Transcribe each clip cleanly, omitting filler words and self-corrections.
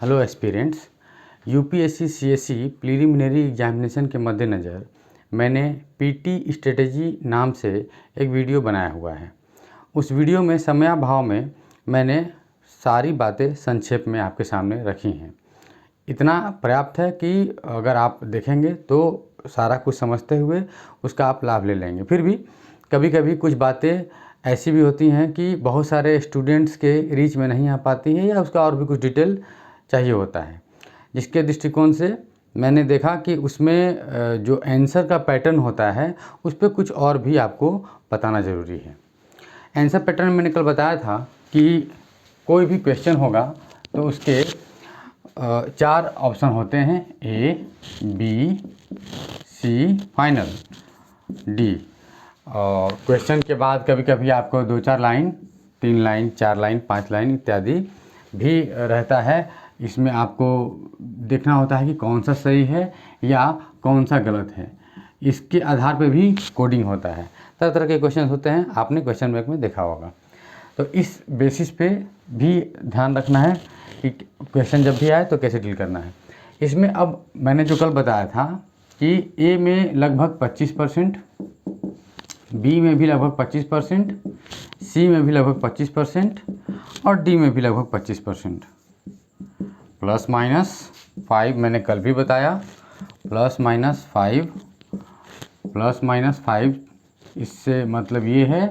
Hello aspirants. UPSC CSC preliminary examination के मद्देनज़र मैंने पीटी स्ट्रेटेजी नाम से एक वीडियो बनाया हुआ है। उस वीडियो में समयाभाव में मैंने सारी बातें संक्षेप में आपके सामने रखी हैं। इतना पर्याप्त है कि अगर आप देखेंगे तो सारा कुछ समझते हुए उसका आप लाभ ले लेंगे। फिर भी कभी कभी कुछ बातें ऐसी भी होती हैं कि बहुत सारे स्टूडेंट्स के रीच में नहीं आ पाती हैं या उसका और भी कुछ डिटेल चाहिए होता है, जिसके दृष्टिकोण से मैंने देखा कि उसमें जो आंसर का पैटर्न होता है उस पर कुछ और भी आपको बताना ज़रूरी है। आंसर पैटर्न मैंने कल बताया था कि कोई भी क्वेश्चन होगा तो उसके 4 ऑप्शन होते हैं, ए, बी, सी, फाइनल डी। और क्वेश्चन के बाद कभी कभी आपको 2-4 लाइन, 3 लाइन, 4 लाइन, 5 लाइन इत्यादि भी रहता है। इसमें आपको देखना होता है कि कौन सा सही है या कौन सा गलत है। इसके आधार पर भी कोडिंग होता है। तरह तरह के क्वेश्चन होते हैं, आपने क्वेश्चन बैंक में देखा होगा। तो इस बेसिस पे भी ध्यान रखना है कि क्वेश्चन जब भी आए तो कैसे डील करना है। इसमें अब मैंने जो कल बताया था कि ए में लगभग 25%, बी में भी लगभग 25%, सी में भी लगभग 25% और डी में भी लगभग 25%। +-5 मैंने कल भी बताया, +-5, +-5 इससे मतलब ये है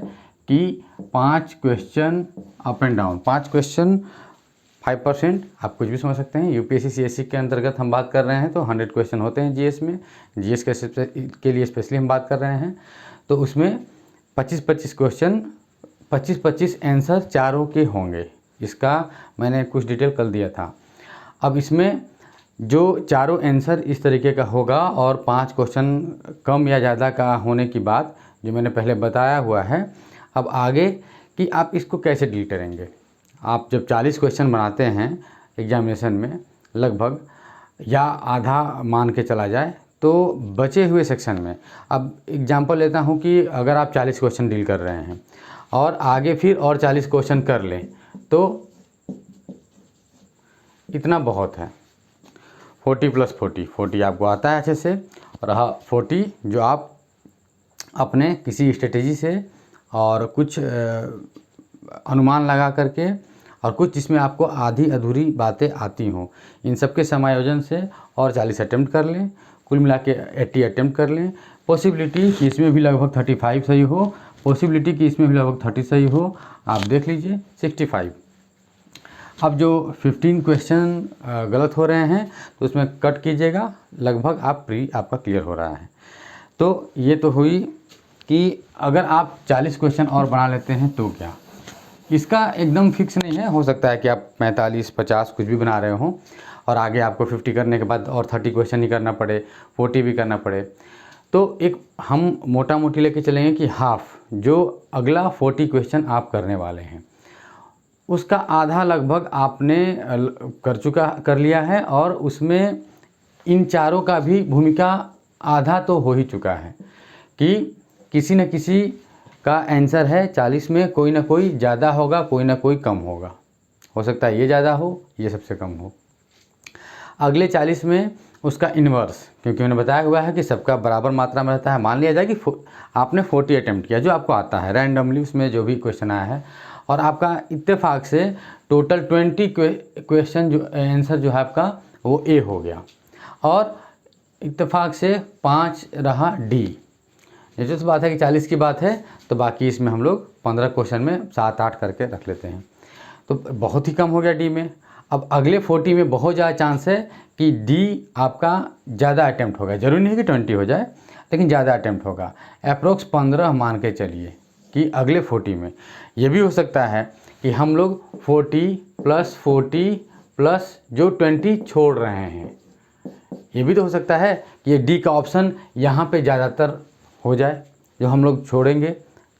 कि 5 question up and down, 5 question 5%। आप कुछ भी समझ सकते हैं। यूपीएससी सीएससी के अंतर्गत हम बात कर रहे हैं तो 100 क्वेश्चन होते हैं जीएस में। जीएस के लिए स्पेशली हम बात कर रहे हैं तो उसमें 25-25 क्वेश्चन, 25-25 आंसर चारों के होंगे। इसका मैंने कुछ डिटेल कल दिया था। अब इसमें जो चारों आंसर इस तरीके का होगा और 5 क्वेश्चन कम या ज़्यादा का होने की बात जो मैंने पहले बताया हुआ है। अब आगे कि आप इसको कैसे डील करेंगे। आप जब 40 क्वेश्चन बनाते हैं एग्जामिनेशन में लगभग, या आधा मान के चला जाए, तो बचे हुए सेक्शन में अब एग्जांपल लेता हूं कि अगर आप 40 क्वेश्चन डील कर रहे हैं और आगे फिर और 40 क्वेश्चन कर लें तो इतना बहुत है। 40 + 40 आपको आता है अच्छे से, और 40 जो आप अपने किसी स्ट्रेटेजी से और कुछ अनुमान लगा करके और कुछ जिसमें आपको आधी अधूरी बातें आती हों, इन सब के समायोजन से और 40 अटेम्प्ट कर लें। कुल मिला के 80 अटेम्प्ट कर लें। पॉसिबिलिटी कि इसमें भी लगभग 35 सही हो, पॉसिबिलिटी कि इसमें भी लगभग 30 सही हो, आप देख लीजिए 65। अब जो 15 क्वेश्चन गलत हो रहे हैं तो उसमें कट कीजिएगा, लगभग आपका क्लियर हो रहा है। तो ये तो हुई कि अगर आप 40 क्वेश्चन और बना लेते हैं तो क्या, इसका एकदम फिक्स नहीं है। हो सकता है कि आप 45-50 कुछ भी बना रहे हों और आगे आपको 50 करने के बाद और 30 क्वेश्चन ही करना पड़े, 40 भी करना पड़े। तो एक हम मोटा मोटी लेके चलेंगे कि हाफ जो अगला 40 क्वेश्चन आप करने वाले हैं उसका आधा लगभग आपने कर लिया है, और उसमें इन चारों का भी भूमिका आधा तो हो ही चुका है कि किसी न किसी का आंसर है 40 में, कोई ना कोई ज़्यादा होगा, कोई ना कोई कम होगा। हो सकता है ये ज़्यादा हो, ये सबसे कम हो। अगले 40 में उसका इन्वर्स, क्योंकि मैंने बताया हुआ है कि सबका बराबर मात्रा में रहता है। मान लिया जाए कि आपने 40 अटैम्प्ट किया, जो आपको आता है रैंडमली उसमें जो भी क्वेश्चन आया है, और आपका इत्तेफाक से टोटल 20 क्वेश्चन जो आंसर जो है आपका वो ए हो गया, और इत्तेफाक से 5 रहा डी। जैसे तो बात है कि 40 की बात है तो बाकी इसमें हम लोग 15 क्वेश्चन में 7-8 करके रख लेते हैं, तो बहुत ही कम हो गया डी में। अब अगले 40 में बहुत ज़्यादा चांस है कि डी आपका ज़्यादा अटैम्प्ट होगा। जरूरी नहीं कि 20 हो जाए, लेकिन ज़्यादा अटैम्प्ट होगा। अप्रोक्स 15 मान के चलिए कि अगले 40 में। ये भी हो सकता है कि हम लोग 40 + 40 प्लस जो 20 छोड़ रहे हैं, ये भी तो हो सकता है कि ये डी का ऑप्शन यहाँ पे ज़्यादातर हो जाए, जो हम लोग छोड़ेंगे।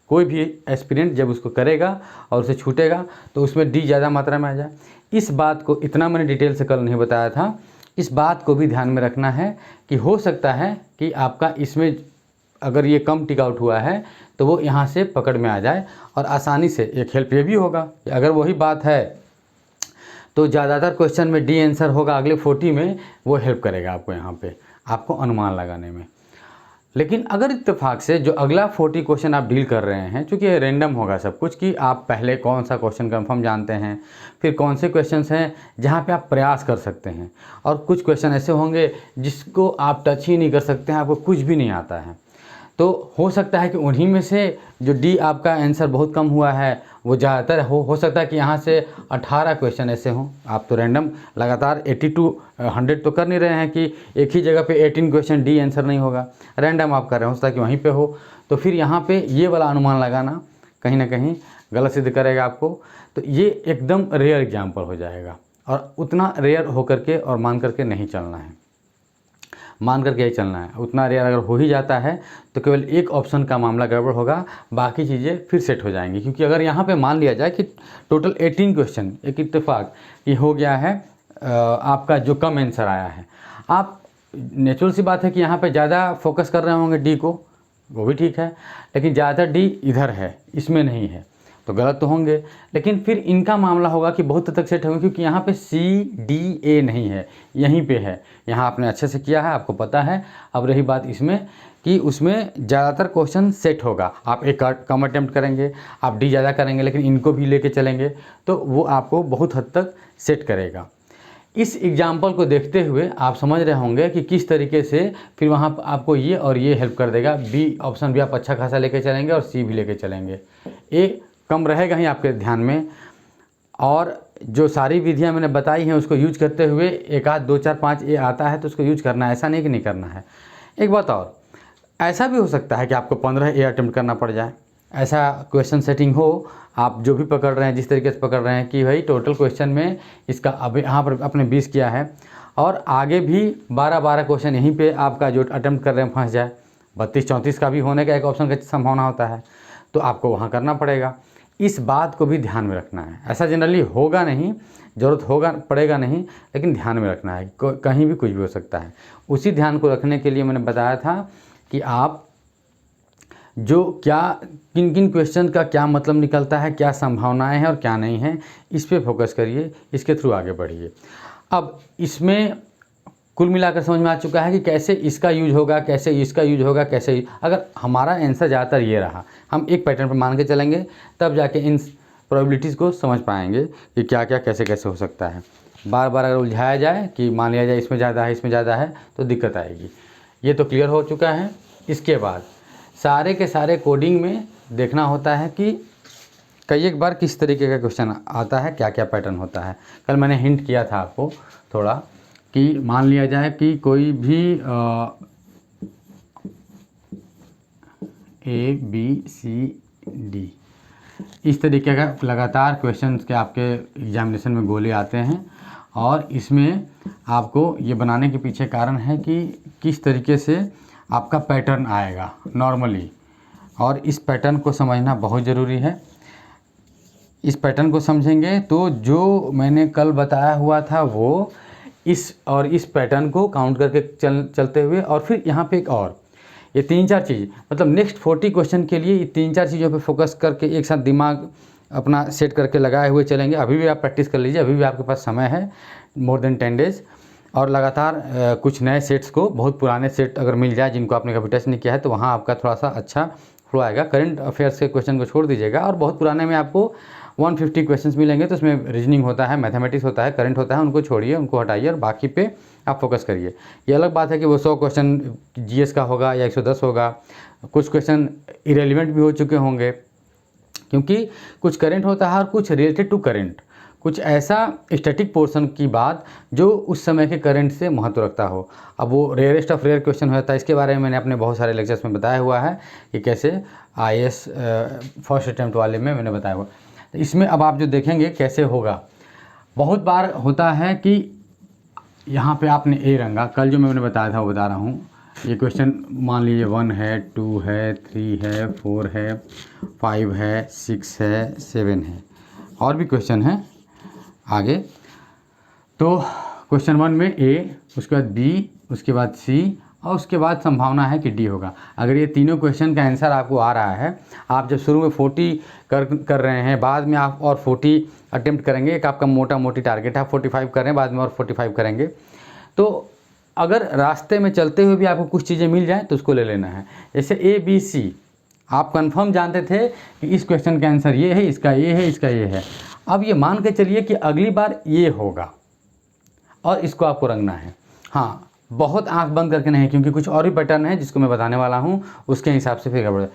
कोई भी एस्पिरेंट जब उसको करेगा और उसे छूटेगा तो उसमें डी ज़्यादा मात्रा में आ जाए। इस बात को इतना मैंने डिटेल से कल नहीं बताया था। इस बात को भी ध्यान में रखना है कि हो सकता है कि आपका इसमें अगर ये कम टिक आउट हुआ है तो वो यहाँ से पकड़ में आ जाए, और आसानी से एक हेल्प ये भी होगा कि अगर वही बात है तो ज़्यादातर क्वेश्चन में डी आंसर होगा अगले 40 में, वो हेल्प करेगा आपको यहाँ पे आपको अनुमान लगाने में। लेकिन अगर इत्तेफाक से जो अगला 40 क्वेश्चन आप डील कर रहे हैं, चूँकि ये रैंडम होगा सब कुछ कि आप पहले कौन सा क्वेश्चन कंफर्म जानते हैं, फिर कौन से क्वेश्चंस हैं जहाँ पे आप प्रयास कर सकते हैं, और कुछ क्वेश्चन ऐसे होंगे जिसको आप टच ही नहीं कर सकते हैं, आपको कुछ भी नहीं आता है। तो हो सकता है कि उन्हीं में से जो डी आपका आंसर बहुत कम हुआ है वो ज़्यादातर हो सकता है कि यहाँ से 18 क्वेश्चन ऐसे हों। आप तो रैंडम लगातार 80 to 100 तो कर नहीं रहे हैं कि एक ही जगह पे 18 क्वेश्चन डी आंसर नहीं होगा, रैंडम आप कर रहे हो, हो सकता है कि वहीं पे हो। तो फिर यहाँ पे ये वाला अनुमान लगाना कहीं ना कहीं गलत सिद्ध करेगा आपको। तो ये एकदम रेयर एग्जाम्पल हो जाएगा, और उतना रेयर होकर के और मान करके नहीं चलना है, मान करके ही चलना है। उतना रेयर अगर हो ही जाता है तो केवल एक ऑप्शन का मामला गड़बड़ होगा, बाकी चीज़ें फिर सेट हो जाएंगी। क्योंकि अगर यहाँ पे मान लिया जाए कि टोटल 18 क्वेश्चन एक इत्तेफाक ये हो गया है आपका जो कम आंसर आया है, आप नेचुरल सी बात है कि यहाँ पे ज़्यादा फोकस कर रहे होंगे डी को, वो भी ठीक है, लेकिन ज़्यादातर डी इधर है, इसमें नहीं है, तो गलत तो होंगे। लेकिन फिर इनका मामला होगा कि बहुत हद तक सेट होंगे, क्योंकि यहाँ पे सी डी ए नहीं है, यहीं पे है। यहाँ आपने अच्छे से किया है, आपको पता है। अब रही बात इसमें कि उसमें ज़्यादातर क्वेश्चन सेट होगा। आप एक कम अटेम्प्ट करेंगे, आप डी ज़्यादा करेंगे, लेकिन इनको भी लेके चलेंगे तो वो आपको बहुत हद तक सेट करेगा। इस एग्जाम्पल को देखते हुए आप समझ रहे होंगे कि किस तरीके से फिर वहाँ आपको ये और ये हेल्प कर देगा। बी ऑप्शन भी आप अच्छा खासा लेके चलेंगे और सी भी लेके चलेंगे, ए कम रहेगा ही आपके ध्यान में। और जो सारी विधियां मैंने बताई हैं उसको यूज करते हुए एक आध 2 4 5 ए आता है तो उसको यूज करना है, ऐसा नहीं कि नहीं करना है। एक बात और, ऐसा भी हो सकता है कि आपको 15 ए अटेम्प्ट करना पड़ जाए। ऐसा क्वेश्चन सेटिंग हो, आप जो भी पकड़ रहे हैं जिस तरीके से पकड़ रहे हैं कि भाई टोटल क्वेश्चन में इसका अब यहाँ पर आपने 20 किया है और आगे भी 12 क्वेश्चन यहीं पे आपका जो अटेम्प्ट कर रहे हैं फंस जाए, 32-34 का भी होने का एक ऑप्शन का संभावना होता है, तो आपको वहाँ करना पड़ेगा। इस बात को भी ध्यान में रखना है। ऐसा जनरली होगा नहीं, ज़रूरत होगा पड़ेगा नहीं, लेकिन ध्यान में रखना है, कहीं भी कुछ भी हो सकता है। उसी ध्यान को रखने के लिए मैंने बताया था कि आप जो क्या किन किन क्वेश्चन का क्या मतलब निकलता है, क्या संभावनाएं हैं और क्या नहीं हैं, इस पे फोकस करिए, इसके थ्रू आगे बढ़िए। अब इसमें कुल मिलाकर समझ में आ चुका है कि कैसे इसका यूज होगा, कैसे इसका यूज होगा, कैसे अगर हमारा आंसर ज़्यादातर ये रहा, हम एक पैटर्न पर मान के चलेंगे, तब जाके इन प्रोबेबिलिटीज़ को समझ पाएंगे कि क्या क्या कैसे कैसे हो सकता है। बार बार अगर उलझाया जाए कि मान लिया जाए इसमें ज़्यादा है इसमें ज़्यादा है, तो दिक्कत आएगी। ये तो क्लियर हो चुका है। इसके बाद सारे के सारे कोडिंग में देखना होता है कि कई एक बार किस तरीके का क्वेश्चन आता है, क्या क्या पैटर्न होता है। कल मैंने हिंट किया था आपको थोड़ा कि मान लिया जाए कि कोई भी ए बी सी डी इस तरीके का लगातार क्वेश्चंस के आपके एग्जामिनेशन में गोले आते हैं, और इसमें आपको ये बनाने के पीछे कारण है कि किस तरीके से आपका पैटर्न आएगा नॉर्मली, और इस पैटर्न को समझना बहुत ज़रूरी है। इस पैटर्न को समझेंगे तो जो मैंने कल बताया हुआ था वो इस पैटर्न को काउंट करके चलते हुए, और फिर यहाँ पे एक और ये 3-4 चीज़, मतलब नेक्स्ट 40 क्वेश्चन के लिए ये 3-4 चीज़ों पे फोकस करके एक साथ दिमाग अपना सेट करके लगाए हुए चलेंगे। अभी भी आप प्रैक्टिस कर लीजिए, अभी भी आपके पास समय है, मोर देन 10 डेज़, और लगातार कुछ नए सेट्स को, बहुत पुराने सेट अगर मिल जाए जिनको आपने कभी टच नहीं किया है, तो वहाँ आपका थोड़ा सा अच्छा फ्लो आएगा। करंट अफेयर्स के क्वेश्चन को छोड़ दीजिएगा, और बहुत पुराने में आपको 150 क्वेश्चंस मिलेंगे, तो उसमें रीजनिंग होता है, मैथमेटिक्स होता है, करंट होता है, उनको छोड़िए, उनको हटाइए और बाकी पे आप फोकस करिए। ये अलग बात है कि वो 100 क्वेश्चन जीएस का होगा या 110 होगा, कुछ क्वेश्चन इरेलीवेंट भी हो चुके होंगे, क्योंकि कुछ करंट होता है और कुछ रिलेटेड टू करंट, कुछ ऐसा स्टैटिक पोर्शन की बात जो उस समय के करंट से महत्व रखता हो। अब वो रेयरेस्ट ऑफ रेयर क्वेश्चन होता है, इसके बारे में मैंने अपने बहुत सारे लेक्चर्स में बताया हुआ है कि कैसे आईएएस फर्स्ट अटैम्प्ट वाले में मैंने बताया हुआ। तो इसमें अब आप जो देखेंगे कैसे होगा, बहुत बार होता है कि यहाँ पे आपने ए रंगा, कल जो मैंने बताया था वो बता रहा हूँ। ये क्वेश्चन मान लीजिए 1 है, 2 है, 3 है, 4 है, 5 है, 6 है, 7 है, और भी क्वेश्चन हैं आगे। तो क्वेश्चन 1 में ए, उसके बाद बी, उसके बाद सी और उसके बाद संभावना है कि डी होगा। अगर ये तीनों क्वेश्चन का आंसर आपको आ रहा है, आप जब शुरू में 40 कर रहे हैं, बाद में आप और 40 अटेम्प्ट करेंगे, एक आपका मोटा मोटी टारगेट है, 45 कर रहे हैं, बाद में और 45 करेंगे, तो अगर रास्ते में चलते हुए भी आपको कुछ चीज़ें मिल जाएँ तो उसको ले लेना है। जैसे ABC आप कंफर्म जानते थे कि इस क्वेश्चन का आंसर ये है, इसका ये है, इसका ये है। अब ये मान के चलिए कि अगली बार ये होगा और इसको आपको रंगना है। हाँ, बहुत आंख बंद करके नहीं, क्योंकि कुछ और भी पैटर्न है जिसको मैं बताने वाला हूँ, उसके हिसाब से फिर गड़बड़।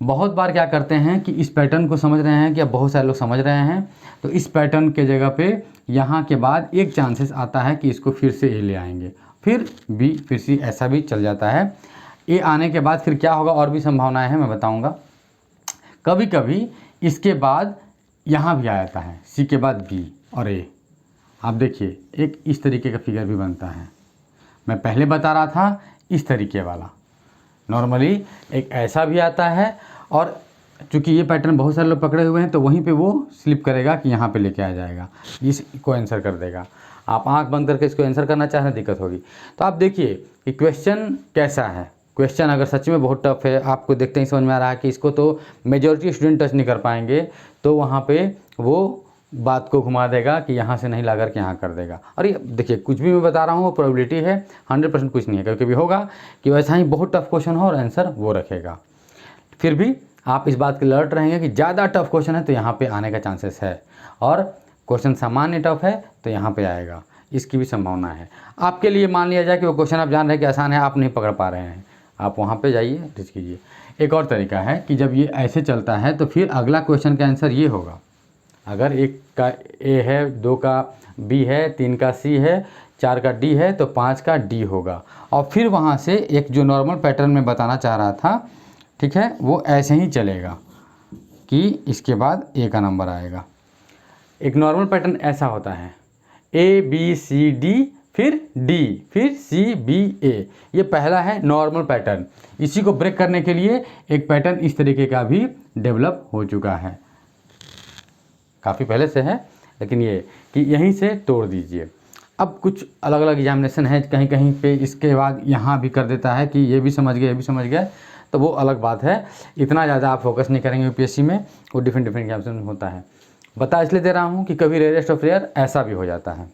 बहुत बार क्या करते हैं कि इस पैटर्न को समझ रहे हैं, कि अब बहुत सारे लोग समझ रहे हैं, तो इस पैटर्न के जगह पे यहाँ के बाद एक चांसेस आता है कि इसको फिर से ए ले आएंगे, फिर बी, फिर सी, ऐसा भी चल जाता है। ए आने के बाद फिर क्या होगा, और भी संभावनाएं हैं, मैं बताऊंगा। कभी कभी इसके बाद यहाँ भी आ जाता है, सी के बाद बी और ए। आप देखिए एक इस तरीके का फिगर भी बनता है, मैं पहले बता रहा था इस तरीके वाला। नॉर्मली एक ऐसा भी आता है, और चूँकि ये पैटर्न बहुत सारे लोग पकड़े हुए हैं तो वहीं पे वो स्लिप करेगा कि यहाँ पे लेके आ जाएगा, इसको आंसर कर देगा। आप आंख बंद करके इसको आंसर करना चाह रहे हैं, दिक्कत होगी। तो आप देखिए कि क्वेश्चन कैसा है। क्वेश्चन अगर सच में बहुत टफ है, आपको देखते ही समझ में आ रहा है कि इसको तो मेजॉरिटी स्टूडेंट टच नहीं कर पाएंगे, तो वहाँ पे वो बात को घुमा देगा कि यहाँ से नहीं ला करके यहाँ कर देगा। और ये देखिए कुछ भी मैं बता रहा हूँ वो प्रोबेबिलिटी है, 100% कुछ नहीं है। कभी कभी होगा कि वैसा ही बहुत टफ क्वेश्चन हो और आंसर वो रखेगा। फिर भी आप इस बात के अलर्ट रहेंगे कि ज़्यादा टफ क्वेश्चन है तो यहाँ पे आने का चांसेस है, और क्वेश्चन सामान्य टफ है तो यहाँ पे आएगा, इसकी भी संभावना है। आपके लिए मान लिया जाए कि वो क्वेश्चन आप जान रहे हैं कि आसान है, आप नहीं पकड़ पा रहे हैं, आप वहाँ पे जाइए, टेस्ट कीजिए। एक और तरीका है कि जब ये ऐसे चलता है तो फिर अगला क्वेश्चन का आंसर ये होगा। अगर 1 का ए है, 2 का बी है, 3 का सी है, 4 का डी है, तो 5 का डी होगा। और फिर वहाँ से एक जो नॉर्मल पैटर्न में बताना चाह रहा था, ठीक है, वो ऐसे ही चलेगा कि इसके बाद ए का नंबर आएगा। एक नॉर्मल पैटर्न ऐसा होता है, ए बी सी डी, फिर डी, फिर सी बी ए। ये पहला है नॉर्मल पैटर्न। इसी को ब्रेक करने के लिए एक पैटर्न इस तरीके का भी डेवलप हो चुका है, काफ़ी पहले से है, लेकिन ये कि यहीं से तोड़ दीजिए। अब कुछ अलग अलग एग्जामिनेशन है, कहीं कहीं पे इसके बाद यहाँ भी कर देता है कि ये भी समझ गए, ये भी समझ गए, तो वो अलग बात है। इतना ज़्यादा आप फोकस नहीं करेंगे यूपीएससी में, वो डिफरेंट एग्जामिनेशन होता है। बता इसलिए दे रहा हूँ कि कभी रेयरेस्ट ऑफ रेयर ऐसा भी हो जाता है।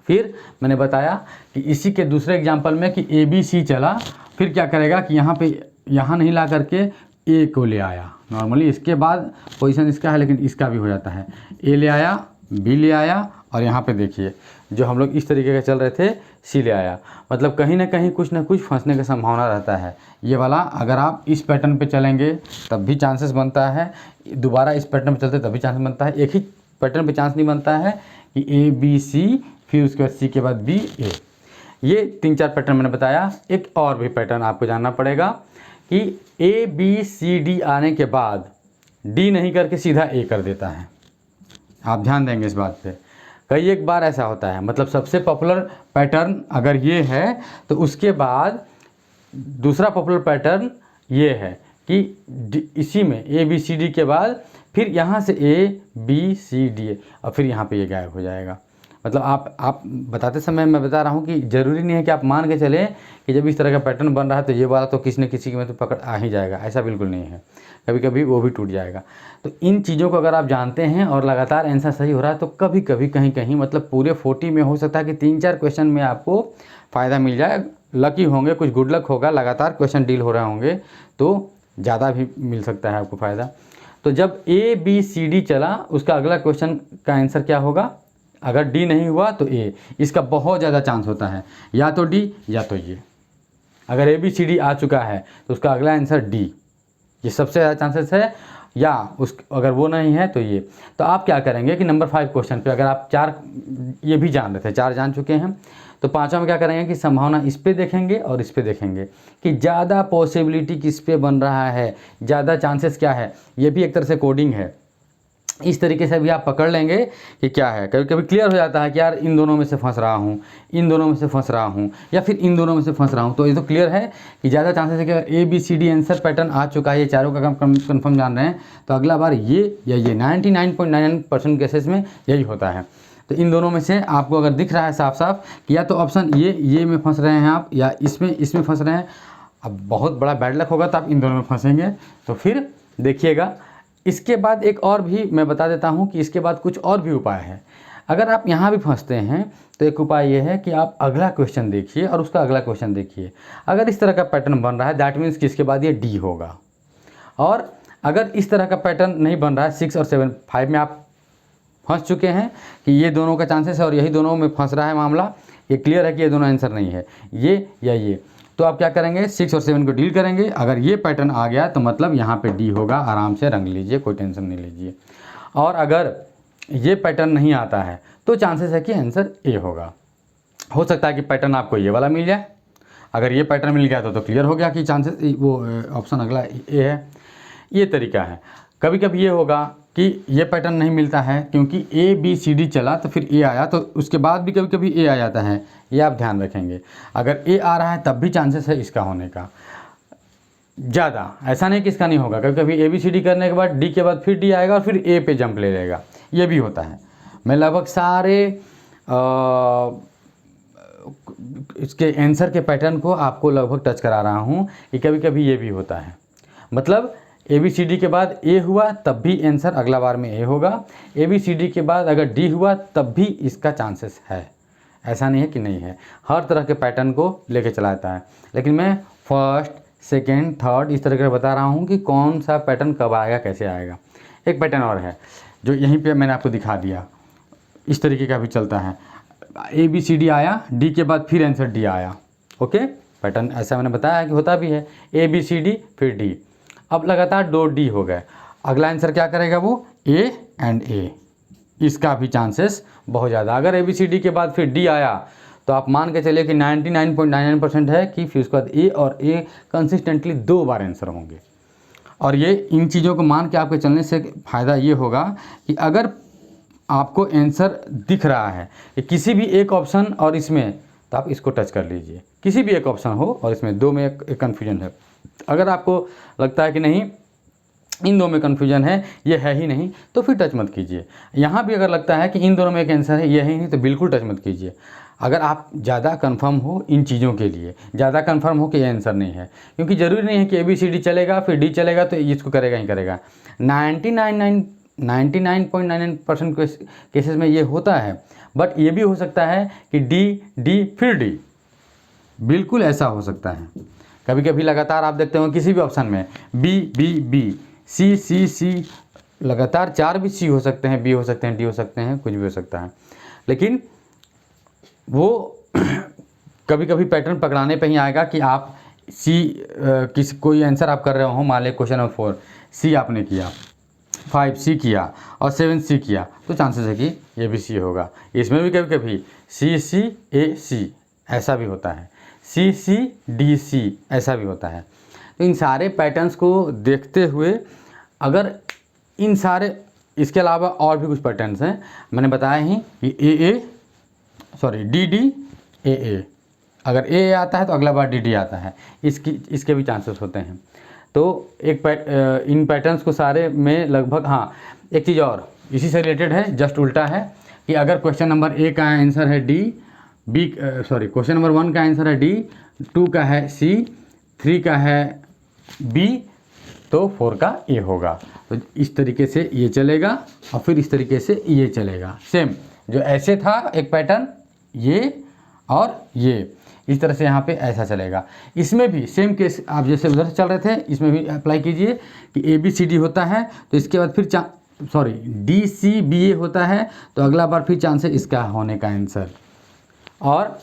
फिर मैंने बताया कि इसी के दूसरे एग्जाम्पल में कि ए बी सी चला, फिर क्या करेगा कि यहाँ पे यहाँ नहीं ला करके ए को ले आया। नॉर्मली इसके बाद पोजीशन इसका है, लेकिन इसका भी हो जाता है, ए ले आया, बी ले आया, और यहाँ पे देखिए जो हम लोग इस तरीके का चल रहे थे, सी ले आया। मतलब कहीं ना कहीं कुछ ना कुछ फंसने का संभावना रहता है। ये वाला अगर आप इस पैटर्न पे चलेंगे तब भी चांसेस बनता है, दोबारा इस पैटर्न पे चलते तब भी चांस बनता है। एक ही पैटर्न पे चांस नहीं बनता है कि ए बी सी, फिर उसके बाद सी के बाद बी ए। ये 3-4 पैटर्न मैंने बताया। एक और भी पैटर्न आपको जानना पड़ेगा कि ए बी सी डी आने के बाद डी नहीं करके सीधा ए कर देता है। आप ध्यान देंगे इस बात पे। कई एक बार ऐसा होता है, मतलब सबसे पॉपुलर पैटर्न अगर ये है तो उसके बाद दूसरा पॉपुलर पैटर्न ये है कि इसी में ए बी सी डी के बाद फिर यहाँ से ए बी सी डी और फिर यहाँ पे ये गायब हो जाएगा। मतलब आप बताते समय मैं बता रहा हूँ कि ज़रूरी नहीं है कि आप मान के चलें कि जब इस तरह का पैटर्न बन रहा है तो ये वाला तो किसी न किसी की में तो पकड़ आ ही जाएगा, ऐसा बिल्कुल नहीं है। कभी कभी वो भी टूट जाएगा। तो इन चीज़ों को अगर आप जानते हैं और लगातार आंसर सही हो रहा है तो कभी कभी कहीं कहीं मतलब पूरे 40 में हो सकता है कि 3-4 क्वेश्चन में आपको फ़ायदा मिल जाए। लकी होंगे, कुछ गुड लक होगा, लगातार क्वेश्चन डील हो रहे होंगे तो ज़्यादा भी मिल सकता है आपको फ़ायदा। तो जब ए बी सी डी चला, उसका अगला क्वेश्चन का आंसर क्या होगा? अगर डी नहीं हुआ तो ए। इसका बहुत ज़्यादा चांस होता है, या तो डी या तो ये। अगर ए बी सी डी आ चुका है तो उसका अगला आंसर डी, ये सबसे ज़्यादा चांसेस है। या अगर वो नहीं है तो ये। तो आप क्या करेंगे कि नंबर 5 क्वेश्चन पे अगर आप 4 ये भी जान रहे थे, 4 जान चुके हैं, तो 5वां में क्या करेंगे कि संभावना इस पे देखेंगे और इस पे देखेंगे कि ज़्यादा पॉसिबिलिटी किस पे बन रहा है, ज़्यादा चांसेस क्या है। ये भी एक तरह से कोडिंग है। इस तरीके से भी आप पकड़ लेंगे कि क्या है। कभी कभी क्लियर हो जाता है कि यार इन दोनों में से फंस रहा हूँ, इन दोनों में से फंस रहा हूँ, या फिर इन दोनों में से फंस रहा हूँ। तो ये तो क्लियर है कि ज़्यादा चांसेस है कि अगर A B C D answer pattern आ चुका है, ये चारों का कन्फर्म जान रहे हैं, तो अगला बार ये या ये 99.99% केसेस में यही होता है। तो इन दोनों में से आपको अगर दिख रहा है साफ साफ कि या तो ऑप्शन ये में फंस रहे हैं आप, या इसमें फंस रहे हैं, अब बहुत बड़ा बैड लक होगा तो आप इन दोनों में फंसेंगे। तो फिर देखिएगा, इसके बाद एक और भी मैं बता देता हूँ कि इसके बाद कुछ और भी उपाय है। अगर आप यहाँ भी फंसते हैं तो एक उपाय ये है कि आप अगला क्वेश्चन देखिए और उसका अगला क्वेश्चन देखिए। अगर इस तरह का पैटर्न बन रहा है दैट मीन्स कि इसके बाद ये डी होगा। और अगर इस तरह का पैटर्न नहीं बन रहा है, 6 और 7, 5 में आप फंस चुके हैं कि ये दोनों का चांसेस है और यही दोनों में फंस रहा है मामला, ये क्लियर है कि ये दोनों आंसर नहीं है, ये या ये, तो आप क्या करेंगे, 6 और 7 को डील करेंगे। अगर ये पैटर्न आ गया तो मतलब यहाँ पे डी होगा, आराम से रंग लीजिए, कोई टेंशन नहीं लीजिए। और अगर ये पैटर्न नहीं आता है तो चांसेस है कि आंसर ए होगा। हो सकता है कि पैटर्न आपको ये वाला मिल जाए, अगर ये पैटर्न मिल गया तो क्लियर हो गया कि चांसेस वो ऑप्शन अगला ए है। ये तरीका है। कभी कभी ये होगा कि ये पैटर्न नहीं मिलता है क्योंकि ए बी सी डी चला तो फिर ए आया, तो उसके बाद भी कभी कभी ए आ जाता है, ये आप ध्यान रखेंगे। अगर ए आ रहा है तब भी चांसेस है इसका होने का ज़्यादा, ऐसा नहीं कि इसका नहीं होगा। कभी कभी ए बी सी डी करने के बाद डी के बाद फिर डी आएगा और फिर ए पे जंप ले लेगा, ये भी होता है। मैं लगभग सारे इसके आंसर के पैटर्न को आपको लगभग टच करा रहा हूँ कि कभी कभी ये भी होता है। मतलब ए बी सी डी के बाद ए हुआ तब भी आंसर अगला बार में ए होगा, ए बी सी डी के बाद अगर डी हुआ तब भी इसका चांसेस है, ऐसा नहीं है कि नहीं है। हर तरह के पैटर्न को लेके चला जाता है, लेकिन मैं फर्स्ट, सेकेंड, थर्ड इस तरह के बता रहा हूँ कि कौन सा पैटर्न कब आएगा, कैसे आएगा। एक पैटर्न और है जो यहीं पे मैंने आपको दिखा दिया, इस तरीके का भी चलता है। ए बी सी डी आया, डी के बाद फिर आंसर डी आया, ओके। पैटर्न ऐसा मैंने बताया कि होता भी है, ए बी सी डी फिर डी। अब लगातार 2 डी हो गए, अगला आंसर क्या करेगा, वो ए एंड ए, इसका भी चांसेस बहुत ज़्यादा। अगर ए बी सी डी के बाद फिर डी आया तो आप मान के चलिए कि 99.99% है कि फिर उसके बाद ए और ए कंसिस्टेंटली 2 बार आंसर होंगे। और ये इन चीज़ों को मान के आपके चलने से फ़ायदा ये होगा कि अगर आपको आंसर दिख रहा है कि किसी भी एक ऑप्शन और इसमें, तो आप इसको टच कर लीजिए। किसी भी एक ऑप्शन हो और इसमें 2 में एक कन्फ्यूजन है, अगर आपको लगता है कि नहीं इन 2 में कन्फ्यूजन है, ये है ही नहीं, तो फिर टच मत कीजिए। यहाँ भी अगर लगता है कि इन दोनों में एक आंसर है, ये है ही नहीं, तो बिल्कुल टच मत कीजिए। अगर आप ज़्यादा कंफर्म हो इन चीज़ों के लिए, ज़्यादा कंफर्म हो कि ये आंसर नहीं है, क्योंकि ज़रूरी नहीं है कि ए बी सी डी चलेगा फिर डी चलेगा तो इसको करेगा ही करेगा। 99.99% केसेस में ये होता है, बट ये भी हो सकता है कि डी फिर डी, बिल्कुल ऐसा हो सकता है। कभी कभी लगातार आप देखते हो किसी भी ऑप्शन में बी सी, लगातार 4 भी सी हो सकते हैं, बी हो सकते हैं, डी हो सकते हैं, कुछ भी हो सकता है। लेकिन वो कभी कभी पैटर्न पकड़ाने पे ही आएगा कि आप कोई आंसर आप कर रहे हो, मान लें क्वेश्चन नंबर 4 सी आपने किया, 5 सी किया और 7 सी किया, तो चांसेस है कि ये भी सी होगा। इसमें भी कभी कभी सी ए सी ऐसा भी होता है, सी डी सी ऐसा भी होता है। तो इन सारे पैटर्न्स को देखते हुए, अगर इन सारे, इसके अलावा और भी कुछ पैटर्न्स हैं, मैंने बताया ही कि डी ए, अगर ए आता है तो अगला बार डी आता है, इसके भी चांसेस होते हैं। तो इन पैटर्न्स को सारे में लगभग, हाँ एक चीज़ और इसी से रिलेटेड है, जस्ट उल्टा है कि अगर क्वेश्चन नंबर ए का आंसर है डी, क्वेश्चन नंबर 1 का आंसर है डी, 2 का है सी, 3 का है बी, तो 4 का ए होगा। तो इस तरीके से ये चलेगा और फिर इस तरीके से ये चलेगा, सेम जो ऐसे था एक पैटर्न, ये और ये, इस तरह से यहाँ पे ऐसा चलेगा। इसमें भी सेम केस आप जैसे उधर से चल रहे थे, इसमें भी अप्लाई कीजिए कि ए बी सी डी होता है तो इसके बाद फिर डी सी बी ए होता है, तो अगला बार फिर चांस है इसका होने का आंसर। और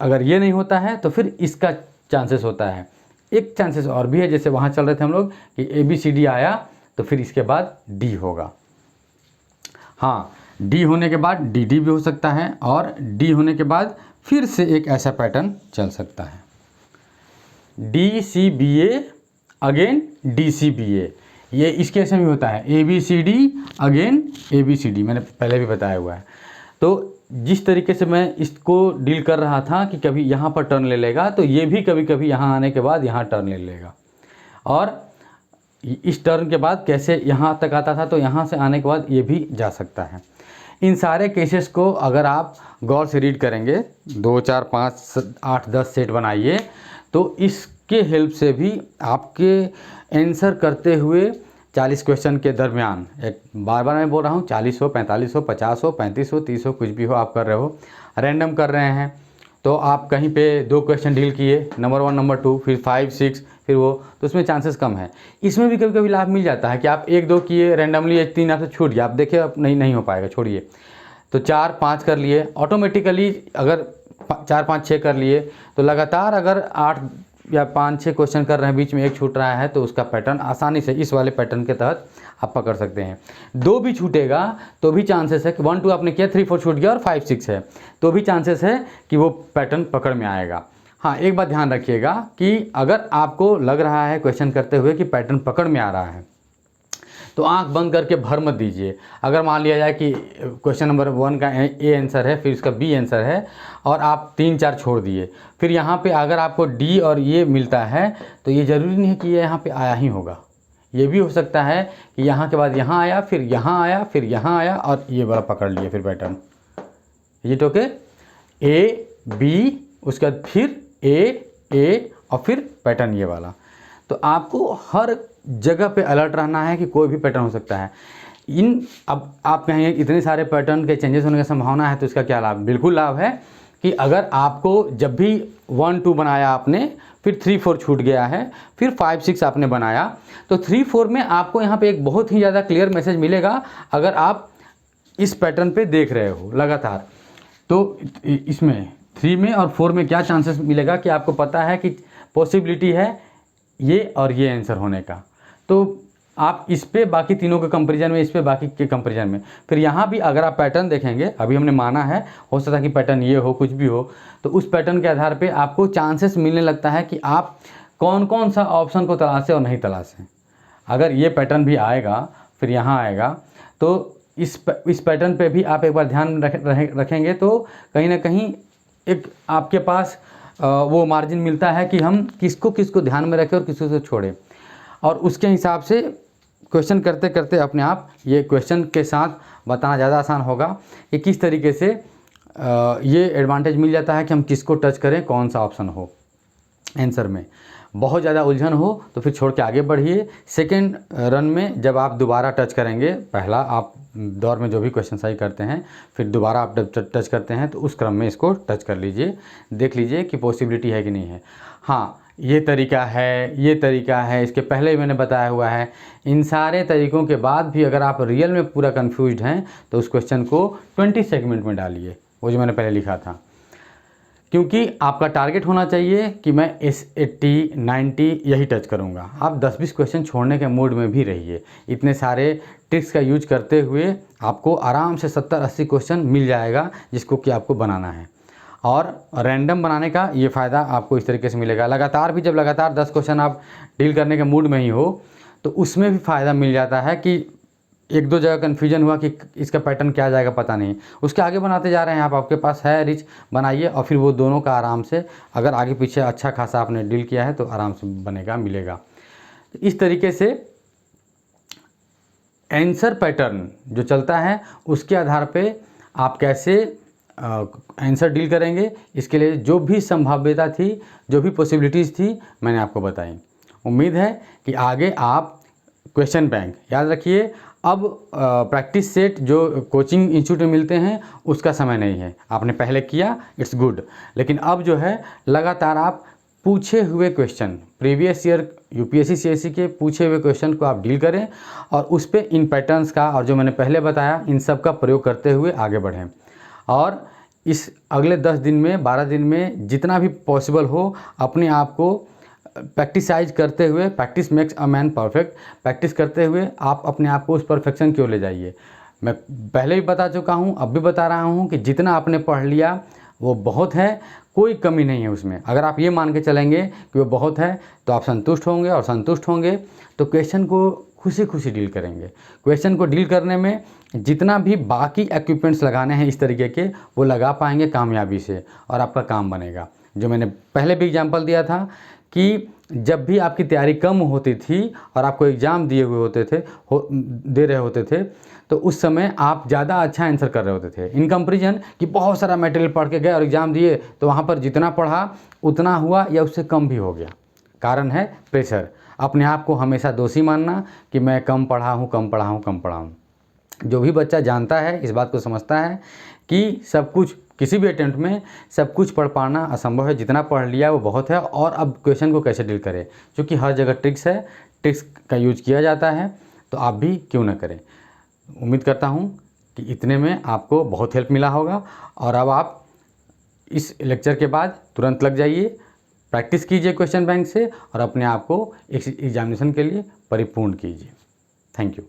अगर ये नहीं होता है तो फिर इसका चांसेस होता है। एक चांसेस और भी है, जैसे वहाँ चल रहे थे हम लोग कि ए बी सी डी आया तो फिर इसके बाद डी होगा। हाँ, डी होने के बाद डी भी हो सकता है और डी होने के बाद फिर से एक ऐसा पैटर्न चल सकता है, D C B A again D C B A. ये इस केस में भी होता है, A B C D again A B C D, मैंने पहले भी बताया हुआ है। तो जिस तरीके से मैं इसको डील कर रहा था कि कभी यहाँ पर टर्न ले लेगा, तो ये भी कभी कभी यहाँ आने के बाद यहाँ टर्न ले लेगा, और इस टर्न के बाद कैसे यहाँ तक आता था तो यहाँ से आने के बाद ये भी जा सकता है। इन सारे केसेस को अगर आप गौर से रीड करेंगे, 2 4 5 8 10 सेट बनाइए, तो इसके हेल्प से भी आपके आंसर करते हुए 40 क्वेश्चन के दरमियान, एक बार बार मैं बोल रहा हूँ, 40 हो, 45 हो, 50 हो, 35 हो, 30 हो, कुछ भी हो आप कर रहे हो, रैंडम कर रहे हैं, तो आप कहीं पे 2 क्वेश्चन डील किए, नंबर 1 नंबर 2, फिर 5 6, फिर वो, तो उसमें चांसेस कम है। इसमें भी कभी कभी लाभ मिल जाता है कि आप 1 2 किए रैंडमली, 1 3 आपसे छूट गया, आप देखिए अब नहीं हो पाएगा, छोड़िए, तो 4 5 कर लिए ऑटोमेटिकली। अगर 4 5 6 कर लिए, तो लगातार अगर 8 या 5 6 क्वेश्चन कर रहे हैं, बीच में एक छूट रहा है, तो उसका पैटर्न आसानी से इस वाले पैटर्न के तहत आप पकड़ सकते हैं। 2 भी छूटेगा तो भी चांसेस है कि 1 2 आपने किया, 3 4 छूट गया और 5 6 है, तो भी चांसेस है कि वो पैटर्न पकड़ में आएगा। हाँ, एक बात ध्यान रखिएगा कि अगर आपको लग रहा है क्वेश्चन करते हुए कि पैटर्न पकड़ में आ रहा है, तो आंख बंद करके भर मत दीजिए। अगर मान लिया जाए कि क्वेश्चन नंबर 1 का ए आंसर है, फिर उसका बी आंसर है, और आप 3 4 छोड़ दिए, फिर यहाँ पे अगर आपको डी और ये मिलता है, तो ये ज़रूरी नहीं है कि ये यहाँ पे आया ही होगा। ये भी हो सकता है कि यहाँ के बाद यहाँ आया, फिर यहाँ आया, फिर यहाँ आया, और ये वाला पकड़ लिया फिर पैटर्न। ये टोके ए बी, उसके बाद फिर ए और फिर पैटर्न ये वाला। तो आपको हर जगह पे अलर्ट रहना है कि कोई भी पैटर्न हो सकता है। अब आप कहेंगे इतने सारे पैटर्न के चेंजेस होने की संभावना है, तो इसका क्या लाभ? बिल्कुल लाभ है कि अगर आपको जब भी 1 2 बनाया आपने, फिर 3 4 छूट गया है, फिर 5 6 आपने बनाया, तो 3 4 में आपको यहाँ पे एक बहुत ही ज़्यादा क्लियर मैसेज मिलेगा अगर आप इस पैटर्न पे देख रहे हो लगातार। तो इसमें 3 में और 4 में क्या चांसेस मिलेगा कि आपको पता है कि पॉसिबिलिटी है ये और ये आंसर होने का, तो आप इस पे बाकी तीनों के कंपैरिजन में, इस पे बाकी के कंपैरिजन में, फिर यहाँ भी अगर आप पैटर्न देखेंगे, अभी हमने माना है, हो सकता है कि पैटर्न ये हो, कुछ भी हो, तो उस पैटर्न के आधार पे आपको चांसेस मिलने लगता है कि आप कौन कौन सा ऑप्शन को तलाशें और नहीं तलाशें। अगर ये पैटर्न भी आएगा, फिर यहाँ आएगा, तो इस पैटर्न पे भी आप एक बार ध्यान रखेंगे, तो कहीं ना कहीं एक आपके पास वो मार्जिन मिलता है कि हम किसको ध्यान में रखें और किसको छोड़ें, और उसके हिसाब से क्वेश्चन करते करते अपने आप ये क्वेश्चन के साथ बताना ज़्यादा आसान होगा कि किस तरीके से ये एडवांटेज मिल जाता है कि हम किसको टच करें, कौन सा ऑप्शन हो आंसर में। बहुत ज़्यादा उलझन हो तो फिर छोड़ के आगे बढ़िए। सेकेंड रन में जब आप दोबारा टच करेंगे, पहला आप दौर में जो भी क्वेश्चन सही करते हैं, फिर दोबारा आप टच करते हैं, तो उस क्रम में इसको टच कर लीजिए, देख लीजिए कि पॉसिबिलिटी है कि नहीं है। हाँ, ये तरीका है, इसके पहले ही मैंने बताया हुआ है। इन सारे तरीक़ों के बाद भी अगर आप रियल में पूरा कन्फ्यूज्ड हैं, तो उस क्वेश्चन को 20 सेगमेंट में डालिए, वो जो मैंने पहले लिखा था, क्योंकि आपका टारगेट होना चाहिए कि मैं 80 90 यही टच करूंगा। आप 10-20 क्वेश्चन छोड़ने के मूड में भी रहिए। इतने सारे ट्रिक्स का यूज करते हुए आपको आराम से 70-80 क्वेश्चन मिल जाएगा जिसको कि आपको बनाना है। और रैंडम बनाने का ये फ़ायदा आपको इस तरीके से मिलेगा। लगातार भी जब लगातार 10 क्वेश्चन आप डील करने के मूड में ही हो, तो उसमें भी फ़ायदा मिल जाता है कि 1-2 जगह कन्फ्यूजन हुआ कि इसका पैटर्न क्या जाएगा पता नहीं, उसके आगे बनाते जा रहे हैं आप, आपके पास है रिच, बनाइए, और फिर वो दोनों का आराम से, अगर आगे पीछे अच्छा खासा आपने डील किया है तो आराम से बनेगा, मिलेगा। इस तरीके से आंसर पैटर्न जो चलता है उसके आधार पे आप कैसे आंसर डील करेंगे, इसके लिए जो भी संभाव्यता थी, जो भी पॉसिबिलिटीज़ थी, मैंने आपको बताई। उम्मीद है कि आगे आप क्वेश्चन बैंक याद रखिए। अब प्रैक्टिस सेट जो कोचिंग इंस्टीट्यूट में मिलते हैं उसका समय नहीं है, आपने पहले किया, इट्स गुड, लेकिन अब जो है लगातार आप पूछे हुए question, previous year UPSC CSC के पूछे हुए क्वेश्चन को आप डील करें, और उस पर इन पैटर्न्स का और जो मैंने पहले बताया इन सब का प्रयोग करते हुए आगे बढ़ें। और इस अगले 10 दिन में, 12 दिन में जितना भी पॉसिबल हो, अपने आप को प्रैक्टिसाइज करते हुए, practice makes a man perfect, practice करते हुए आप अपने आप को उस परफेक्शन की ओर ले जाइए। मैं पहले भी बता चुका हूँ, अब भी बता रहा हूँ कि जितना आपने पढ़ लिया वो बहुत है, कोई कमी नहीं है उसमें। अगर आप ये मान के चलेंगे कि वो बहुत है, तो आप संतुष्ट होंगे, और संतुष्ट होंगे तो क्वेश्चन को खुशी खुशी डील करेंगे। क्वेश्चन को डील करने में जितना भी बाकी इक्विपमेंट्स लगाने हैं इस तरीके के, वो लगा पाएंगे कामयाबी से, और आपका काम बनेगा। जो मैंने पहले भी एग्जांपल दिया था कि जब भी आपकी तैयारी कम होती थी और आपको एग्ज़ाम दिए हुए होते थे दे रहे होते थे, तो उस समय आप ज़्यादा अच्छा आंसर कर रहे होते थे इन कंपैरिजन कि बहुत सारा मटेरियल पढ़ के गए और एग्ज़ाम दिए तो वहाँ पर जितना पढ़ा उतना हुआ या उससे कम भी हो गया। कारण है प्रेशर। अपने आप को हमेशा दोषी मानना कि मैं कम पढ़ा हूँ, कम पढ़ा हूँ, कम पढ़ा हूँ। जो भी बच्चा जानता है, इस बात को समझता है कि सब कुछ किसी भी अटेम्प्ट में सब कुछ पढ़ पाना असंभव है, जितना पढ़ लिया वो बहुत है। और अब क्वेश्चन को कैसे डील करें, क्योंकि हर जगह ट्रिक्स है, ट्रिक्स का यूज किया जाता है, तो आप भी क्यों ना करें। उम्मीद करता हूँ कि इतने में आपको बहुत हेल्प मिला होगा और अब आप इस लेक्चर के बाद तुरंत लग जाइए, प्रैक्टिस कीजिए क्वेश्चन बैंक से और अपने आप को एग्जामिनेशन के लिए परिपूर्ण कीजिए। Thank you.